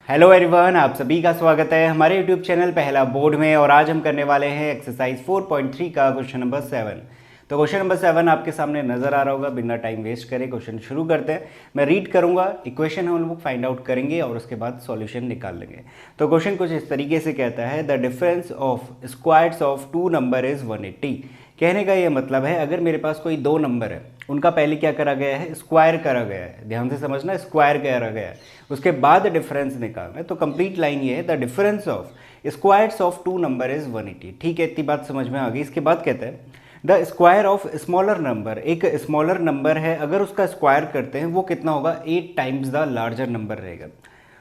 Hello everyone, आप सभी का स्वागत है हमारे यूट्यूब चैनल पहला बोर्ड में। और आज हम करने वाले हैं एक्सरसाइज 4.3 का क्वेश्चन नंबर 7। तो क्वेश्चन नंबर 7 आपके सामने नजर आ रहा होगा। बिना टाइम वेस्ट करे क्वेश्चन शुरू करते हैं। मैं रीड करूंगा, इक्वेशन हम लोग फाइंड आउट करेंगे और उसके बाद सॉल्यूशन निकाल लेंगे। तो क्वेश्चन कुछ इस तरीके से कहता है, the difference of squares of two number is 180। कहने का ये मतलब है, अगर मेरे पास कोई दो नंबर है, उनका पहले क्या करा गया है, स्क्वायर करा गया है। ध्यान से समझना, स्क्वायर करा गया है, उसके बाद डिफरेंस निकालना है। तो कंप्लीट लाइन ये है, the difference of squares of two number is 180। ठीक है, इतनी बात समझ में आ गई। इसके बाद कहते हैं, the square of smaller number, एक स्मॉलर नंबर है, अगर उसका स्क्वायर करते हैं वो कितना होगा, 8 टाइम्स द लार्जर नंबर रहेगा।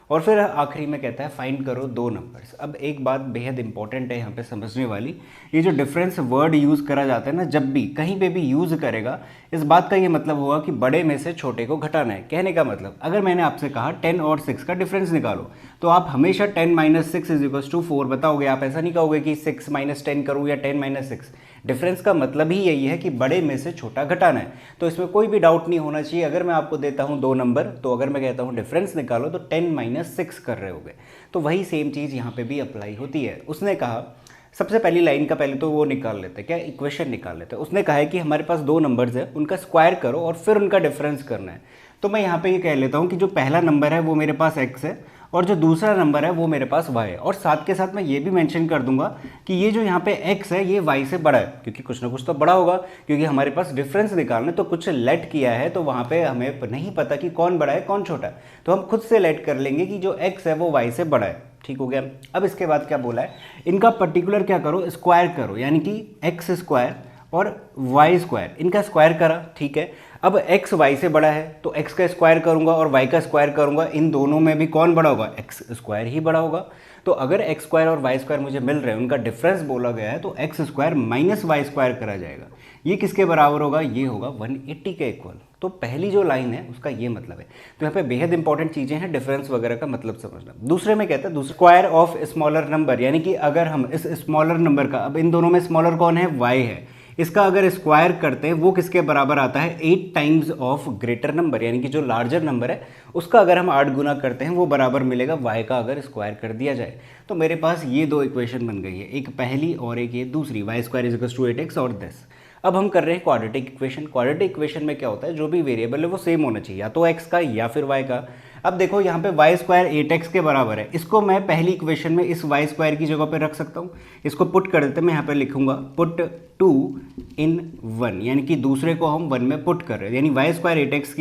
और फिर आखिरी में कहता है फाइंड करो दो नंबर्स। अब एक बात बेहद इंपॉर्टेंट है यहाँ पे समझने वाली, ये जो डिफरेंस वर्ड यूज़ करा जाता है ना, जब भी कहीं पे भी यूज़ करेगा, इस बात का ये मतलब होगा कि बड़े में से छोटे को घटाना है। कहने का मतलब, अगर मैंने आपसे कहा 10 और 6 का डिफरेंस निकालो, तो आप हमेशा 10 - 6 = 4 बताओगे। आप ऐसा नहीं कहोगे कि 6 - 10 करूँ या 10 - 6। डिफरेंस का मतलब ही यही है कि बड़े में से छोटा घटाना है। तो इसमें कोई भी डाउट नहीं होना चाहिए। अगर मैं आपको देता हूँ दो नंबर, तो अगर मैं कहता हूँ डिफरेंस निकालो, तो 10 - 6 कर रहे होगे। तो वही सेम चीज़ यहाँ पे भी अप्लाई होती है। उसने कहा, सबसे पहली लाइन का पहले तो वो निकाल लेते हैं, क्या, इक्वेशन निकाल लेते हैं। उसने कहा है कि हमारे पास दो नंबर्स है, उनका स्क्वायर करो और फिर उनका डिफरेंस करना है। तो मैं यहाँ पे ये कह लेता हूँ कि जो पहला नंबर है वो मेरे पास x है और जो दूसरा नंबर है वो मेरे पास y है। और साथ के साथ मैं ये भी मेंशन कर दूंगा कि ये जो यहाँ पे x है ये y से बड़ा है, क्योंकि कुछ ना कुछ तो बड़ा होगा, क्योंकि हमारे पास डिफरेंस निकालना। तो कुछ लेट किया है तो वहाँ पे हमें नहीं पता कि कौन बड़ा है कौन छोटा है, तो हम खुद से लेट कर लेंगे कि जो x है वो y से बड़ा है। ठीक हो गया। अब इसके बाद क्या बोला है, इनका पर्टिकुलर क्या करो, स्क्वायर करो, यानी कि एक्स स्क्वायर और वाई स्क्वायर, इनका स्क्वायर करा। ठीक है, अब x y से बड़ा है तो x का स्क्वायर करूंगा और y का स्क्वायर करूंगा, इन दोनों में भी कौन बड़ा होगा, x स्क्वायर ही बड़ा होगा। तो अगर x स्क्वायर और y स्क्वायर मुझे मिल रहे हैं, उनका डिफरेंस बोला गया है, तो x square minus y square करा जाएगा। ये किसके बराबर होगा, ये होगा 180 के इक्वल। तो पहली जो लाइन है उसका ये मतलब है। तो यहाँ पे बेहद इंपॉर्टेंट चीजें हैं, डिफरेंस वगैरह का मतलब समझना। दूसरे में कहता है, दूसरा स्क्वायर ऑफ स्मॉलर नंबर, यानी कि अगर हम इस स्मॉलर नंबर का, अब इन दोनों में स्मॉलर कौन है, y है, इसका अगर स्क्वायर करते हैं वो किसके बराबर आता है, 8 टाइम्स ऑफ ग्रेटर नंबर, यानी कि जो लार्जर नंबर है उसका अगर हम 8 गुना करते हैं वो बराबर मिलेगा y का अगर स्क्वायर कर दिया जाए। तो मेरे पास ये दो इक्वेशन बन गई है, एक पहली और एक ये दूसरी, y² = 8x और 10। अब हम कर रहे हैं क्वाड्रेटिक इक्वेशन। क्वाड्रेटिक इक्वेशन में क्या होता है, जो भी वेरिएबल है वो सेम होना चाहिए, या तो x का या फिर y का। अब देखो यहाँ पे y² 8x के बराबर है, इसको मैं पहली इक्वेशन में इस y² की जगह पे रख सकता हूँ। इसको पुट कर देते हैं, मैं यहाँ पे लिखूंगा पुट 2 in 1, यानी कि दूसरे को हम 1 में पुट कर रहे हैं, यानी y²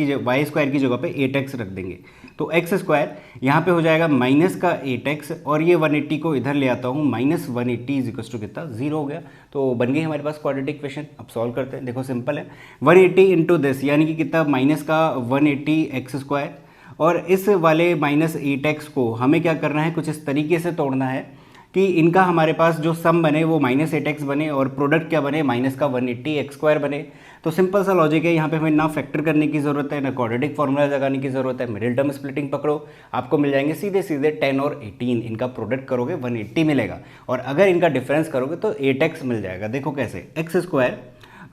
की जगह पे 8x रख देंगे। तो x स्क्वायर यहाँ पे हो जाएगा माइनस का 8x, और ये 180 को इधर ले आता हूँ, -180 = कितना, 0 हो गया। तो बन गई हमारे पास क्वाड्रेटिक इक्वेशन। अब सॉल्व करते हैं, देखो सिंपल है, 180 इंटू दिस, यानी कि कितना, माइनस का 180 x², और इस वाले -8x को हमें क्या करना है, कुछ इस तरीके से तोड़ना है कि इनका हमारे पास जो सम बने वो -8x बने और प्रोडक्ट क्या बने, माइनस का 180 x² बने। तो सिंपल सा लॉजिक है, यहाँ पे हमें ना फैक्टर करने की ज़रूरत है, ना क्वाड्रेटिक फॉर्मूला लगाने की ज़रूरत है। मिडिल टर्म स्प्लिटिंग पकड़ो, आपको मिल जाएंगे सीधे सीधे 10 और 18। इनका प्रोडक्ट करोगे 180 मिलेगा, और अगर इनका डिफरेंस करोगे तो 8x मिल जाएगा। देखो कैसे, x²,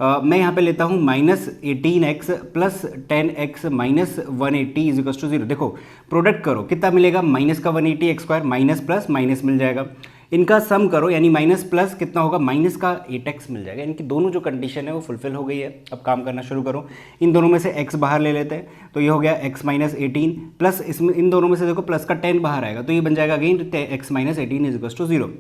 मैं यहाँ पे लेता हूँ -18x + 10x - 180 = 0। देखो प्रोडक्ट करो, कितना मिलेगा, माइनस का 180 x², माइनस प्लस माइनस मिल जाएगा। इनका सम करो, यानी माइनस प्लस कितना होगा, माइनस का 8x मिल जाएगा। यानी कि दोनों जो कंडीशन है वो फुलफिल हो गई है। अब काम करना शुरू करो, इन दोनों में से x बाहर ले लेते हैं, तो ये हो गया x - 18 प्लस इसमें इन दोनों में से देखो प्लस का 10 बाहर आएगा, तो ये बन जाएगा अगेन x - 18 = 0।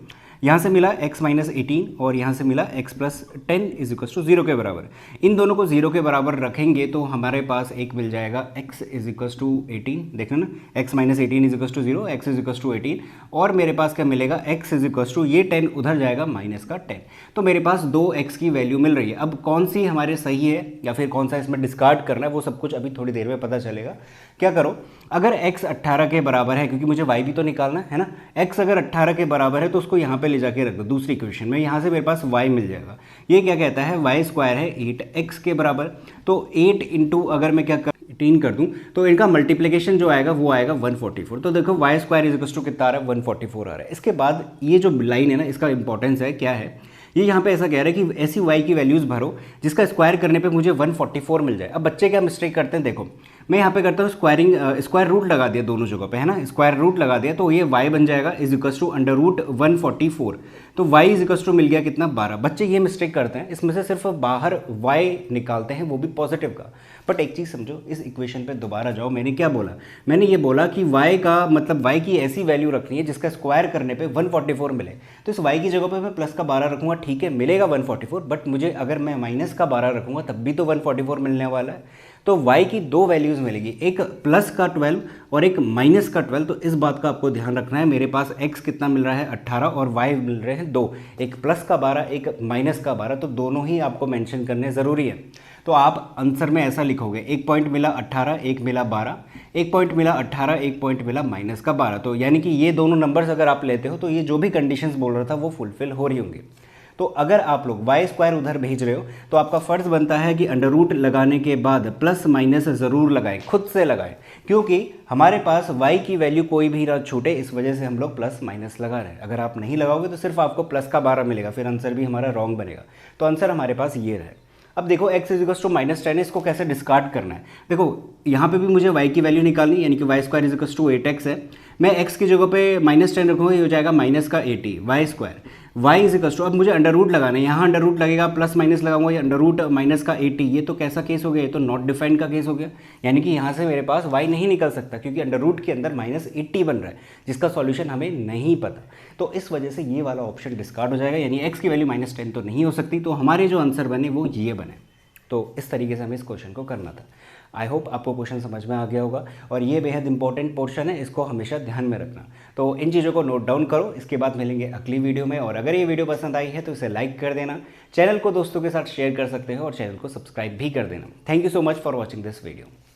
यहाँ से मिला x - 18 और यहाँ से मिला x + 10 = 0 के बराबर। इन दोनों को 0 के बराबर रखेंगे तो हमारे पास एक मिल जाएगा x = 18, देखना ना, x - 18 = 0, x = 18, और मेरे पास क्या मिलेगा, x = ये 10 उधर जाएगा माइनस का 10। तो मेरे पास दो x की वैल्यू मिल रही है। अब कौन सी हमारे सही है या फिर कौन सा इसमें डिस्कार्ड करना है, वो सब कुछ अभी थोड़ी देर में पता चलेगा। क्या करो, अगर x 18 के बराबर है, क्योंकि मुझे y भी तो निकालना है ना, x अगर 18 के बराबर है तो उसको यहाँ पे ले जाके रख दो दूसरी इक्वेशन में, यहाँ से मेरे पास y मिल जाएगा। ये क्या कहता है, y² है 8x के बराबर, तो 8 इंटू अगर मैं क्या 18 कर दूं तो इनका मल्टीप्लिकेशन जो आएगा वो आएगा 144। तो देखो y² कितना आ रहा है, 144 आ रहा है। इसके बाद ये जो लाइन है ना, इसका इंपॉर्टेंस है, क्या है, ये यहाँ पे ऐसा कह रहा है कि ऐसी y की वैल्यूज़ भरो जिसका स्क्वायर करने पे मुझे 144 मिल जाए। अब बच्चे क्या मिस्टेक करते हैं, देखो मैं यहाँ पे करता हूँ स्क्वायरिंग, स्क्वायर रूट लगा दिया दोनों जगह पे, है ना, स्क्वायर रूट लगा दिया तो ये y बन जाएगा is equals to under root 144। तो y इज इक्वल्स टू मिल गया कितना 12। बच्चे ये मिस्टेक करते हैं, इसमें से सिर्फ बाहर y निकालते हैं, वो भी पॉजिटिव का। बट एक चीज़ समझो, इस इक्वेशन पे दोबारा जाओ, मैंने क्या बोला, मैंने ये बोला कि y का मतलब y की ऐसी वैल्यू रखनी है जिसका स्क्वायर करने पे 144 मिले। तो इस y की जगह पे मैं प्लस का 12 रखूँगा, ठीक है मिलेगा 144, बट मुझे अगर मैं माइनस का 12 रखूँगा तब भी तो 144 मिलने वाला है। तो y की दो वैल्यूज़ मिलेगी, एक प्लस का 12 और एक माइनस का 12। तो इस बात का आपको ध्यान रखना है। मेरे पास x कितना मिल रहा है 18 और y मिल रहे हैं 2, एक प्लस का 12 एक माइनस का 12, तो दोनों ही आपको मेंशन करने ज़रूरी है। तो आप आंसर में ऐसा लिखोगे, एक पॉइंट मिला 18 एक मिला 12, एक पॉइंट मिला 18 एक पॉइंट मिला माइनस का 12। तो यानी कि ये दोनों नंबर्स अगर आप लेते हो तो ये जो भी कंडीशंस बोल रहा था वो फुलफिल हो रही होंगी। तो अगर आप लोग वाई स्क्वायर उधर भेज रहे हो तो आपका फ़र्ज़ बनता है कि अंडर रूट लगाने के बाद प्लस माइनस ज़रूर लगाएं, खुद से लगाएं, क्योंकि हमारे पास y की वैल्यू कोई भी ना छूटे, इस वजह से हम लोग प्लस माइनस लगा रहे हैं। अगर आप नहीं लगाओगे तो सिर्फ आपको प्लस का 12 मिलेगा, फिर आंसर भी हमारा रॉन्ग बनेगा। तो आंसर हमारे पास ये रहे। अब देखो x इज इक्वल्स टू -10, इसको कैसे डिस्कार्ड करना है। देखो यहाँ पे भी मुझे y की वैल्यू निकालनी, यानी कि y square is equals to 8x है। मैं x की जगह पे -10 रखूँगा, ये हो जाएगा माइनस का 80 y square. y is equals to, अब मुझे अंडर रूट लगाना है, यहाँ अंडर रूट लगेगा, प्लस माइनस लगाऊंगा, ये अंडर रूट माइनस का 80, ये तो कैसा केस हो गया, ये तो नॉट डिफाइंड का केस हो गया। यानी कि यहाँ से मेरे पास y नहीं निकल सकता, क्योंकि अंडर रूट के अंदर -80 बन रहा है, जिसका सॉल्यूशन हमें नहीं पता। तो इस वजह से ये वाला ऑप्शन डिस्कार्ड हो जाएगा, यानी x की वैल्यू -10 तो नहीं हो सकती। तो हमारे जो आंसर बने वो ये बने। तो इस तरीके से हमें इस क्वेश्चन को करना था। आई होप आपको क्वेश्चन समझ में आ गया होगा, और ये बेहद इंपॉर्टेंट पोर्शन है, इसको हमेशा ध्यान में रखना। तो इन चीज़ों को नोट डाउन करो। इसके बाद मिलेंगे अगली वीडियो में, और अगर ये वीडियो पसंद आई है तो इसे लाइक कर देना, चैनल को दोस्तों के साथ शेयर कर सकते हो और चैनल को सब्सक्राइब भी कर देना। Thank you so much for watching this video.